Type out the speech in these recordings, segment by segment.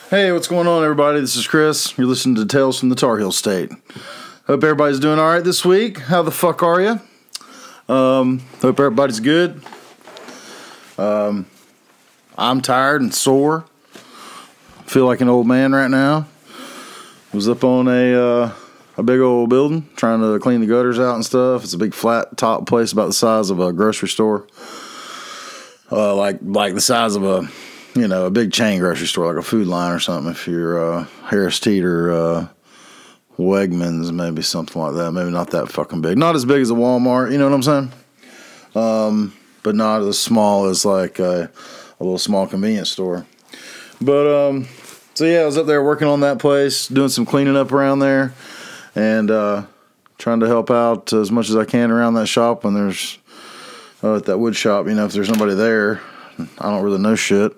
Hey, what's going on, everybody? This is Chris. You're listening to Tales from the Tarheel State. Hope everybody's doing all right this week. How the fuck are you? Hope everybody's good. I'm tired and sore. Feel like an old man right now. Was up on a big old building trying to clean the gutters out and stuff. It's a big flat top place about the size of a grocery store. Like the size of a big chain grocery store, like a Food Line or something. If you're Harris Teeter, Wegmans, maybe something like that. Maybe not that fucking big. Not as big as a Walmart, you know what I'm saying? But not as small as like a little small convenience store. But so yeah, I was up there working on that place, doing some cleaning up around there, and trying to help out as much as I can around that shop when there's at that wood shop. If there's nobody there, I don't really know shit.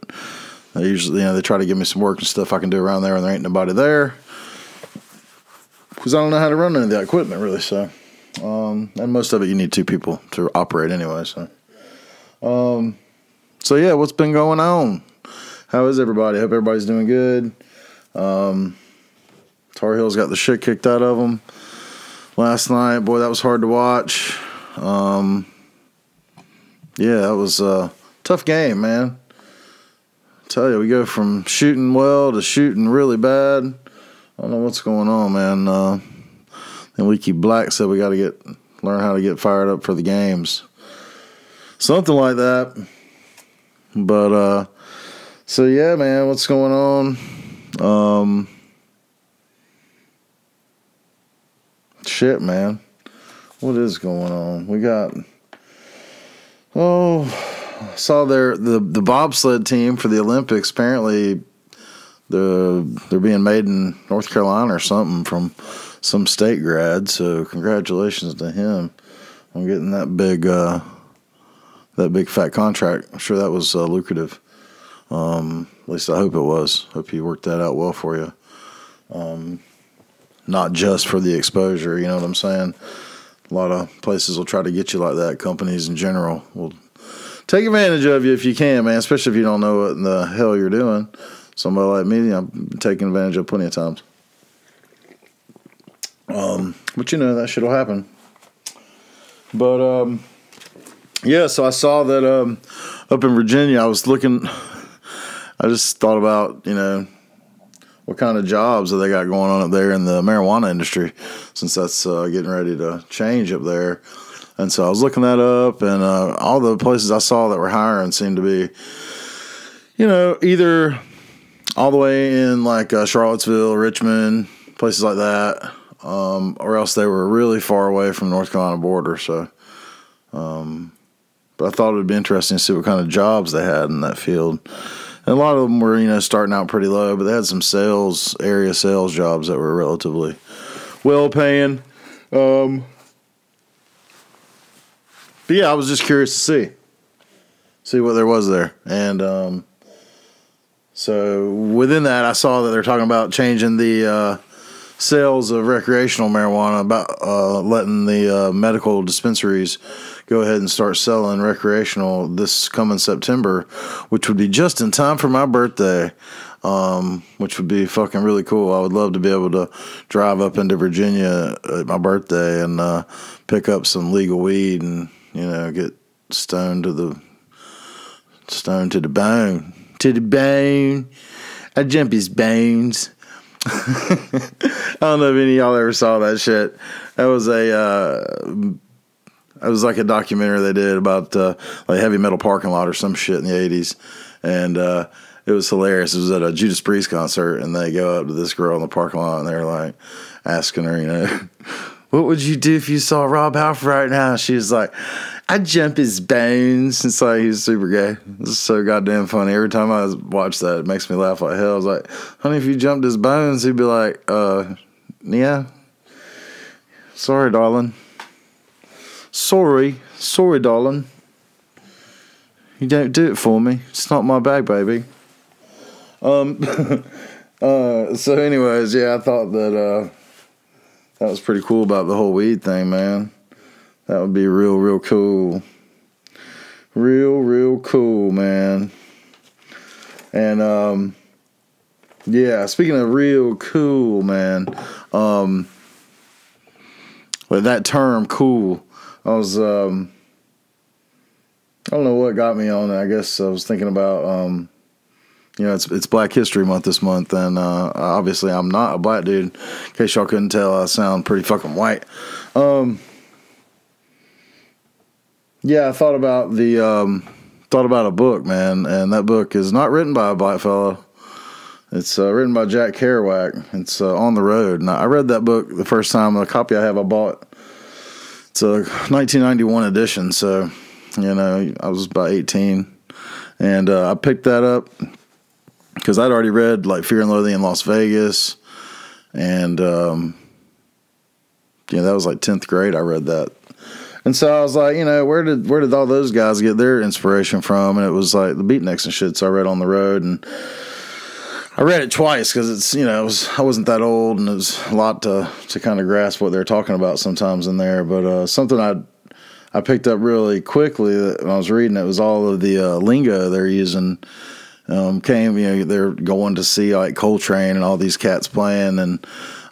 They usually, they try to give me some work and stuff I can do around there when there ain't nobody there, because I don't know how to run any of that equipment really. So, and most of it you need two people to operate anyway. So yeah, what's been going on? How is everybody? Hope everybody's doing good. Tar Heels got the shit kicked out of them last night. Boy, that was hard to watch. Yeah, that was a tough game, man. I tell you, we go from shooting well to shooting really bad. I don't know what's going on, man. And Leaky Black said we got to learn how to get fired up for the games. Something like that. But, so yeah, man, what's going on? Shit, man. What is going on? We got, I saw the bobsled team for the Olympics. Apparently, they're being made in North Carolina or something from some state grad. So congratulations to him on getting that big fat contract. I'm sure that was lucrative. At least I hope it was. Hope you worked that out well for you. Not just for the exposure, you know what I'm saying? A lot of places will try to get you like that. Companies in general will take advantage of you if you can, man, especially if you don't know what in the hell you're doing. Somebody like me, I'm taking advantage of plenty of times. But that shit will happen. But, yeah, so I saw that up in Virginia, I just thought about, what kind of jobs that they got going on up there in the marijuana industry, since that's getting ready to change up there. And so I was looking that up, and all the places I saw that were hiring seemed to be, either all the way in like Charlottesville, Richmond, places like that, or else they were really far away from the North Carolina border. So, but I thought it would be interesting to see what kind of jobs they had in that field. And a lot of them were, starting out pretty low, but they had some area sales jobs that were relatively well paying. But yeah, I was just curious to see what there was there. And so within that, I saw that they're talking about changing the sales of recreational marijuana, about letting the medical dispensaries go ahead and start selling recreational this coming September, which would be just in time for my birthday, which would be fucking really cool. I would love to be able to drive up into Virginia at my birthday and pick up some legal weed and, get stoned to the bone. To the bone. I jump his bones. I don't know if any of y'all ever saw that shit. That was like a documentary they did about like heavy metal parking lot or some shit in the 80s, and it was hilarious. It was at a Judas Priest concert, and they go up to this girl in the parking lot, and they're like asking her, what would you do if you saw Rob Halford right now? She was like, I'd jump his bones. It's like he's super gay. It's so goddamn funny. Every time I watch that, it makes me laugh like hell. I was like, honey, if you jumped his bones, he'd be like, yeah. Sorry, darling. Sorry, darling. You don't do it for me. It's not my bag, baby. So anyways, yeah, I thought that that was pretty cool about the whole weed thing, man. That would be real cool. Real cool, man. And Yeah, speaking of real cool, man. With that term, cool. I was, I don't know what got me on it. I guess I was thinking about, it's Black History Month this month, and obviously I'm not a black dude. In case y'all couldn't tell, I sound pretty fucking white. Yeah, I thought about a book, man, and that book is not written by a black fellow. It's written by Jack Kerouac. It's On the Road. And I read that book the first time. The copy I have, I bought. It's a 1991 edition. So, I was about 18. And I picked that up because I'd already read like Fear and Loathing in Las Vegas. And, that was like 10th grade. I read that. And so I was like, where did all those guys get their inspiration from? And it was like the beatniks and shit. So I read On the Road, and I read it twice because it's, I wasn't that old, and it was a lot to kind of grasp what they're talking about sometimes in there. But something I picked up really quickly when I was reading it was all of the lingo they're using. They're going to see like Coltrane and all these cats playing, and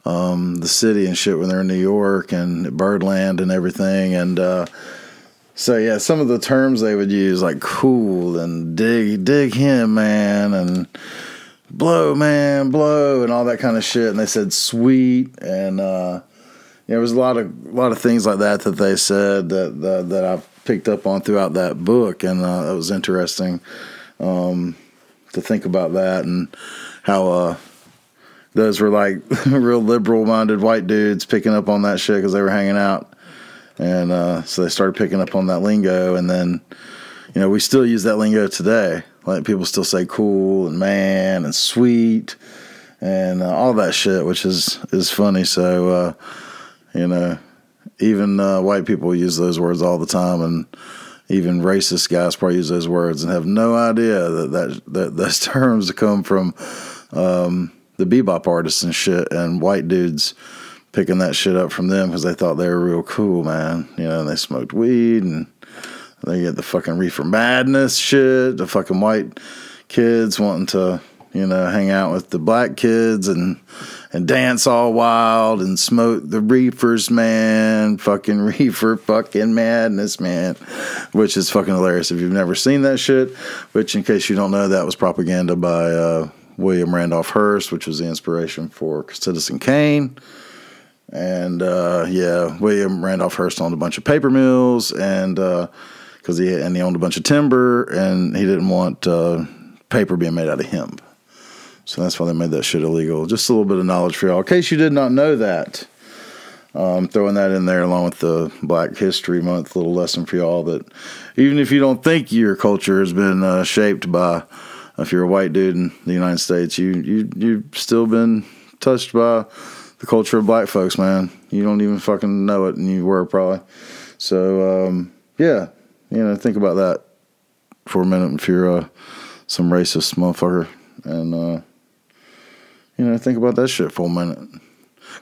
the city and shit when they're in New York and Birdland and everything. And so yeah, some of the terms they would use, like cool and dig him, man, and blow, man, blow, and all that kind of shit. And they said sweet, and there was a lot of things like that they said that I've picked up on throughout that book, and it was interesting to think about that, and how those were like real liberal-minded white dudes picking up on that shit because they were hanging out, and so they started picking up on that lingo, and then we still use that lingo today. Like, people still say cool and man and sweet and all that shit, which is funny. So, even white people use those words all the time, and even racist guys probably use those words and have no idea that those terms come from the bebop artists and shit, and white dudes picking that shit up from them because they thought they were real cool, man. And they smoked weed, and they get the fucking reefer madness shit, the fucking white kids wanting to, hang out with the black kids and dance all wild and smoke the reefers, man. Fucking reefer fucking madness, man. Which is fucking hilarious if you've never seen that shit. Which, in case you don't know, that was propaganda by William Randolph Hearst, which was the inspiration for Citizen Kane. And, William Randolph Hearst owned a bunch of paper mills, and because he owned a bunch of timber, and he didn't want paper being made out of hemp. So that's why they made that shit illegal. Just a little bit of knowledge for y'all, in case you did not know that. Throwing that in there along with the Black History Month little lesson for y'all, that even if you don't think your culture has been shaped by, if you're a white dude in the United States, you've still been touched by the culture of black folks, man. You don't even fucking know it, and you were probably. So, think about that for a minute if you're some racist motherfucker. And, think about that shit for a minute.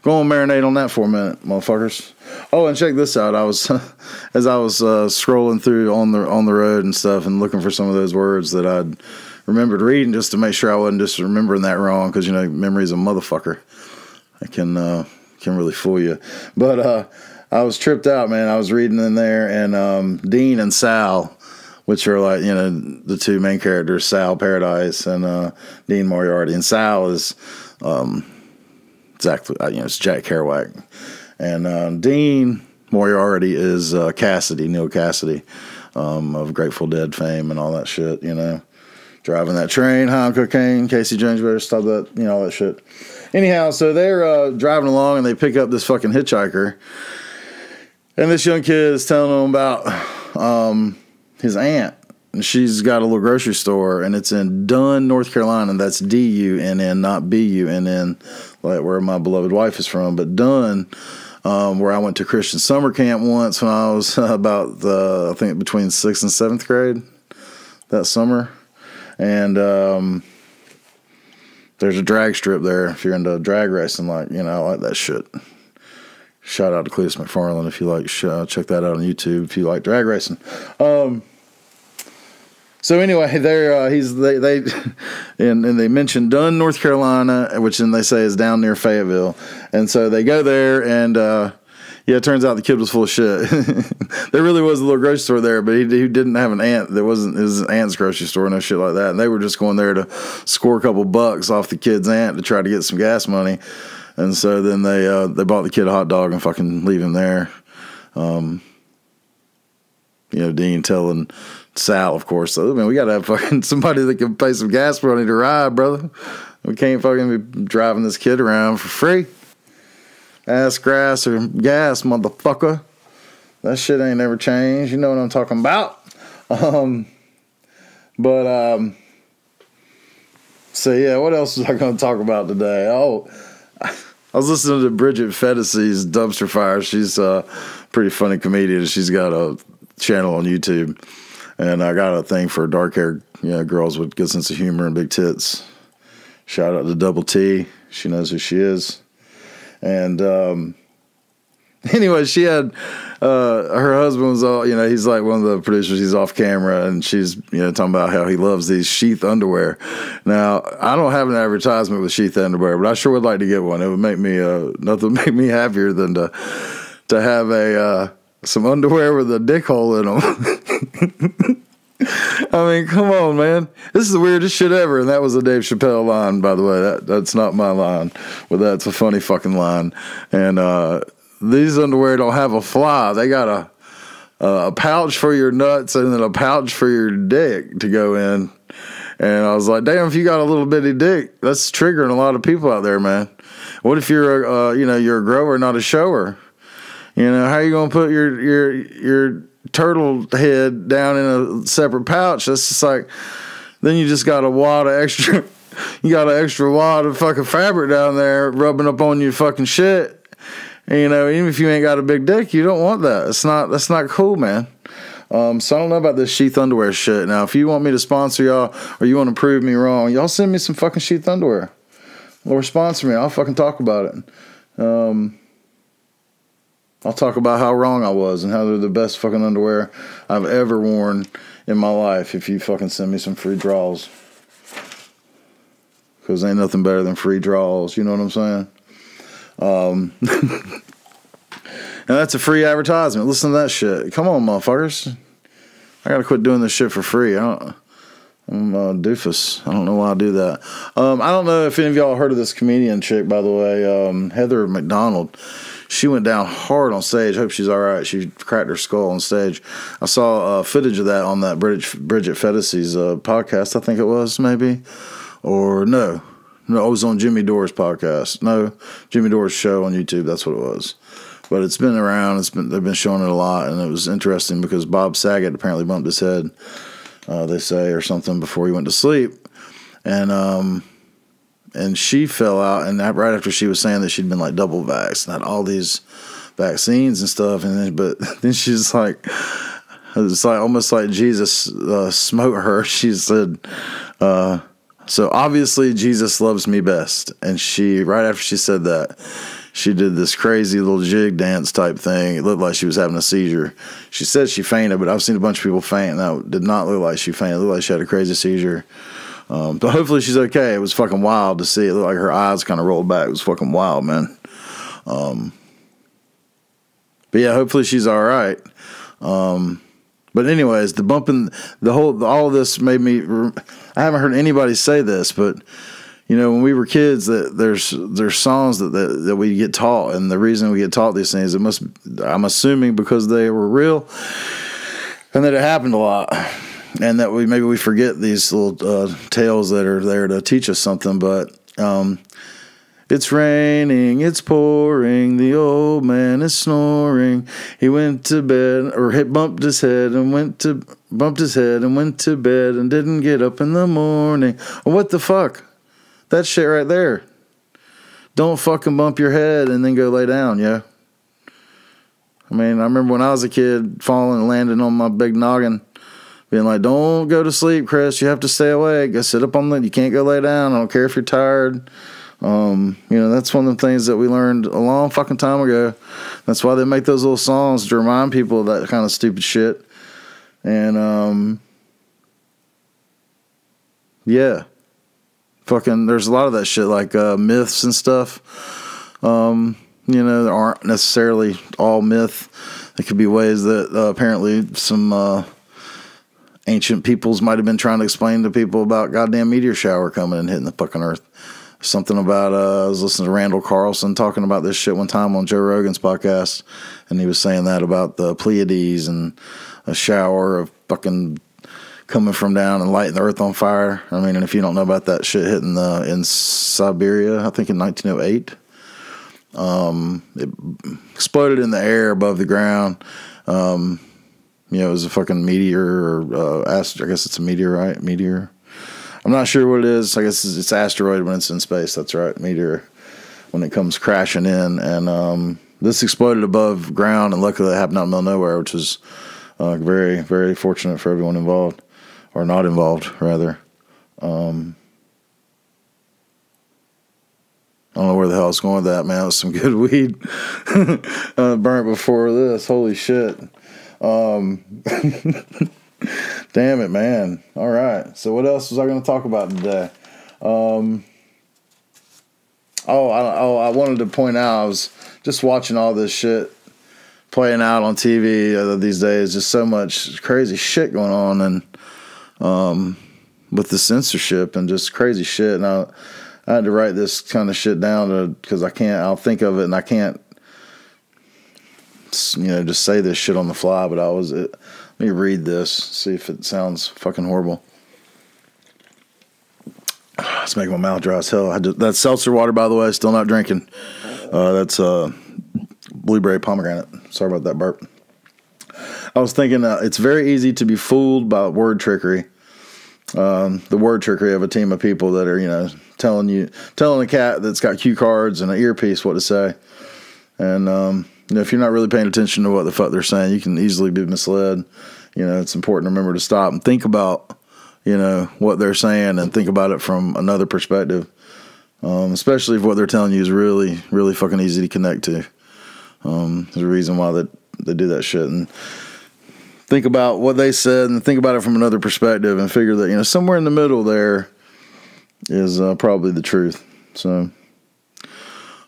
Go and marinate on that for a minute, motherfuckers. Oh, and check this out. I was, as I was scrolling through on the road and stuff, and looking for some of those words that I'd remembered reading, just to make sure I wasn't just remembering that wrong, because memory's a motherfucker. It can really fool you. But I was tripped out, man. I was reading in there, and Dean and Sal, which are like, the two main characters, Sal Paradise and Dean Moriarty. And Sal is exactly, it's Jack Kerouac. And Dean Moriarty is Neil Cassidy, of Grateful Dead fame and all that shit, driving that train, high on cocaine. Casey Jones better stop that, all that shit. Anyhow, so they're driving along, and they pick up this fucking hitchhiker. And this young kid is telling them about his aunt. And she's got a little grocery store, and it's in Dunn, North Carolina. And that's D-U-N-N, not B-U-N-N, like where my beloved wife is from. But Dunn, where I went to Christian summer camp once when I was about, I think, between 6th and 7th grade that summer. And there's a drag strip there if you're into drag racing, I like that shit. Shout out to Cletus McFarland if you like. Check that out on YouTube if you like drag racing. So anyway, they and they mentioned Dunn, North Carolina, which then they say is down near Fayetteville, and so they go there, and it turns out the kid was full of shit. There really was a little grocery store there, but he didn't have an aunt. It was his aunt's grocery store, no shit like that, and they were just going there to score a couple bucks off the kid's aunt to try to get some gas money, and so then they bought the kid a hot dog and fucking leave him there. Dean telling Sal, of course, so, man, we got to have fucking somebody that can pay some gas money to ride, brother. We can't fucking be driving this kid around for free. Ass grass or gas, motherfucker. That shit ain't never changed. You know what I'm talking about. So yeah, what else was I going to talk about today? Oh, I was listening to Bridget Fettis's Dumpster Fire. She's a pretty funny comedian. She's got a channel on YouTube, and I got a thing for dark hair, girls with good sense of humor and big tits. Shout out to Double T. She knows who she is. And anyway, she had her husband was all, he's like one of the producers. He's off camera, and she's talking about how he loves these sheath underwear. Now, I don't have an advertisement with sheath underwear, but I sure would like to get one. It would make me nothing would make me happier than to have some underwear with a dick hole in them. I mean, come on, man. This is the weirdest shit ever. And that was a Dave Chappelle line, by the way. That's not my line, but that's a funny fucking line. And these underwear don't have a fly. They got a pouch for your nuts and then a pouch for your dick to go in. And I was like, damn, if you got a little bitty dick, that's triggering a lot of people out there, man. What if you're you're a grower, not a shower? How are you gonna put your turtle head down in a separate pouch? That's just like, then you just got a wad of extra. You got an extra wad of fucking fabric down there rubbing up on your fucking shit. And, even if you ain't got a big dick, you don't want that. That's not cool, man. So I don't know about this sheath underwear shit. Now, if you want me to sponsor y'all or you want to prove me wrong, y'all send me some fucking sheath underwear or sponsor me. I'll fucking talk about it. I'll talk about how wrong I was and how they're the best fucking underwear I've ever worn in my life if you fucking send me some free draws. Because ain't nothing better than free draws, you know what I'm saying? And that's a free advertisement. Listen to that shit. Come on, motherfuckers. I gotta quit doing this shit for free. I'm a doofus. I don't know why I do that. I don't know if any of y'all heard of this comedian chick, by the way, Heather McDonald. She went down hard on stage. Hope she's all right. She cracked her skull on stage. I saw footage of that on that Bridget Fettis's podcast, I think it was, maybe. Or no, it was on Jimmy Dore's podcast. No, Jimmy Dore's show on YouTube. That's what it was. But it's been around. They've been showing it a lot, and it was interesting because Bob Saget apparently bumped his head, they say, or something before he went to sleep. And she fell out, and right after she was saying that she'd been like double vaxxed and had all these vaccines and stuff, but then she's like, it's like almost like Jesus smote her. She said, so obviously Jesus loves me best. And she, right after she said that, she did this crazy little jig dance type thing. It looked like she was having a seizure. She said she fainted, but I've seen a bunch of people faint, and that did not look like she fainted. It looked like she had a crazy seizure. But hopefully she's okay. It was fucking wild to see. It looked like her eyes kind of rolled back. It was fucking wild, man. But yeah, hopefully she's all right. But anyways, the bumping, all of this made me. I haven't heard anybody say this, but when we were kids, that there's songs that we get taught, and the reason we get taught these things, I'm assuming because they were real, and that it happened a lot. And that maybe we forget these little tales that are there to teach us something. But it's raining, it's pouring, the old man is snoring. He went to bed, or bumped his head and went to bed and didn't get up in the morning. What the fuck? That shit right there. Don't fucking bump your head and then go lay down, yo. I mean, I remember when I was a kid falling and landing on my big noggin, being like, don't go to sleep, Chris. You have to stay awake. Go sit up you can't go lay down. I don't care if you're tired. That's one of the things that we learned a long fucking time ago. That's why they make those little songs to remind people of that kind of stupid shit. And, Yeah. Fucking, there's a lot of that shit, like myths and stuff. You know, there aren't necessarily all myth. There could be ways that apparently some ancient peoples might have been trying to explain to people about goddamn meteor shower coming and hitting the fucking earth. Something about, I was listening to Randall Carlson talking about this shit one time on Joe Rogan's podcast, and he was saying that about the Pleiades and a shower of fucking coming from down and lighting the earth on fire. I mean, and if you don't know about that shit hitting in Siberia, I think in 1908, it exploded in the air above the ground. You know, it was a fucking meteor or I guess it's a meteorite. Meteor. I'm not sure what it is. I guess it's asteroid when it's in space. That's right, meteor when it comes crashing in. And this exploded above ground, and luckily it happened out in the middle of nowhere, which was very, very fortunate for everyone involved. Or not involved, rather. I don't know where the hell I was going with that, man. It was some good weed. Burnt before this. Holy shit. Damn it, man. All right. So what else was I going to talk about today? I wanted to point out, I was just watching all this shit playing out on TV these days. Just so much crazy shit going on, and with the censorship and just crazy shit. And I had to write this kind of shit down because I'll think of it and I can't, just say this shit on the fly. But let me read this, see if it sounds fucking horrible. It's making my mouth dry as hell. That's seltzer water, by the way, still not drinking. That's blueberry pomegranate. Sorry about that burp. I was thinking it's very easy to be fooled by word trickery. The word trickery of a team of people that are, telling a cat that's got cue cards and an earpiece what to say. And, if you're not really paying attention to what the fuck they're saying, you can easily be misled. It's important to remember to stop and think about, what they're saying, and think about it from another perspective. Especially if what they're telling you is really, really fucking easy to connect to. There's a reason why they do that shit. And think about what they said and think about it from another perspective and figure that, somewhere in the middle there is probably the truth. So,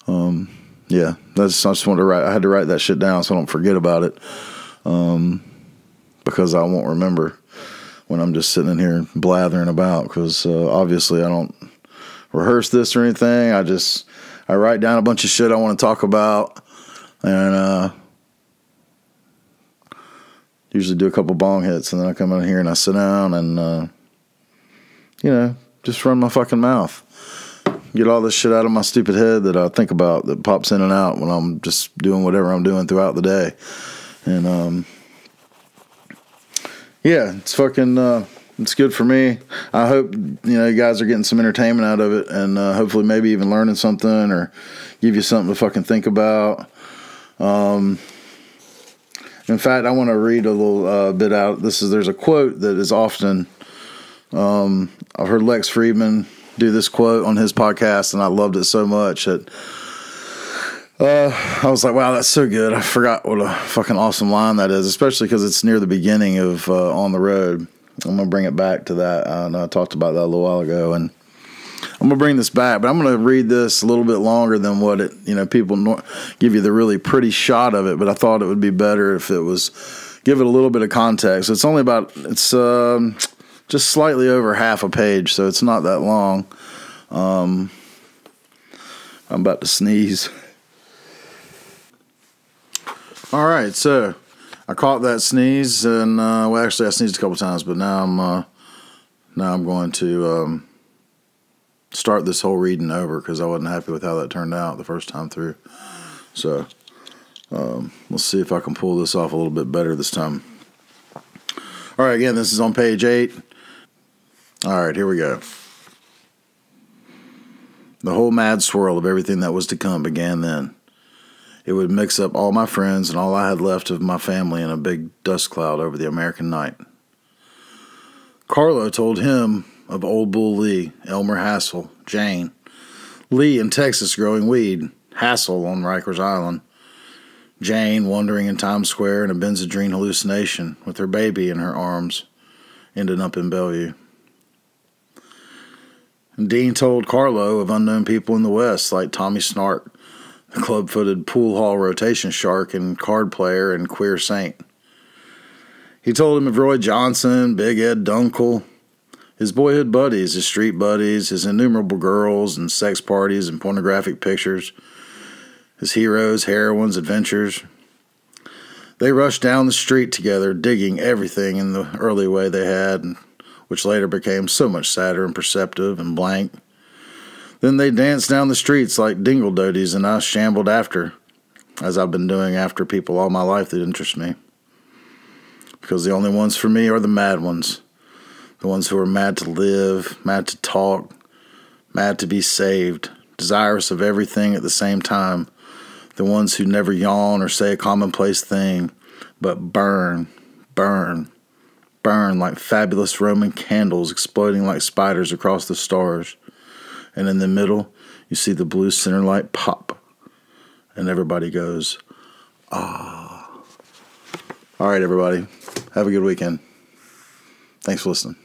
yeah, I just wanted to write. I had to write that shit down so I don't forget about it, because I won't remember when I'm just sitting in here blathering about, because obviously I don't rehearse this or anything. I write down a bunch of shit I want to talk about, and usually do a couple bong hits, and then I come in here and I sit down and, just run my fucking mouth. Get all this shit out of my stupid head that I think about that pops in and out when I'm just doing whatever I'm doing throughout the day. And, yeah, it's fucking, it's good for me. I hope, you guys are getting some entertainment out of it, and hopefully maybe even learning something or give you something to fucking think about. In fact, I want to read a little bit out. There's a quote that is often, I've heard Lex Friedman do this quote on his podcast, and I loved it so much that I was like, wow, that's so good. I forgot what a fucking awesome line that is, especially because it's near the beginning of On the Road. I'm going to bring it back to that. I talked about that a little while ago, and I'm going to bring this back, but I'm going to read this a little bit longer than what it, people give you the really pretty shot of it, but I thought it would be better if it was, give it a little bit of context. It's only it's just slightly over half a page, so it's not that long. I'm about to sneeze. All right, so I caught that sneeze, and actually I sneezed a couple times, but now I'm going to start this whole reading over because I wasn't happy with how that turned out the first time through. So we'll see if I can pull this off a little bit better this time. All right, again, this is on page 8. All right, here we go. The whole mad swirl of everything that was to come began then. It would mix up all my friends and all I had left of my family in a big dust cloud over the American night. Carlo told him of Old Bull Lee, Elmer Hassel, Jane, Lee in Texas growing weed, Hassel on Rikers Island, Jane wandering in Times Square in a Benzedrine hallucination with her baby in her arms, ending up in Bellevue. And Dean told Carlo of unknown people in the West, like Tommy Snark, the club-footed pool hall rotation shark and card player and queer saint. He told him of Roy Johnson, Big Ed Dunkel, his boyhood buddies, his street buddies, his innumerable girls and sex parties and pornographic pictures, his heroes, heroines, adventures. They rushed down the street together, digging everything in the early way they had, which later became so much sadder and perceptive and blank. Then they danced down the streets like dingle-doties, and I shambled after, as I've been doing after people all my life that interest me. Because the only ones for me are the mad ones. The ones who are mad to live, mad to talk, mad to be saved, desirous of everything at the same time. The ones who never yawn or say a commonplace thing, but burn, burn, burn like fabulous Roman candles exploding like spiders across the stars. And in the middle, you see the blue center light pop. And everybody goes, ah. All right, everybody. Have a good weekend. Thanks for listening.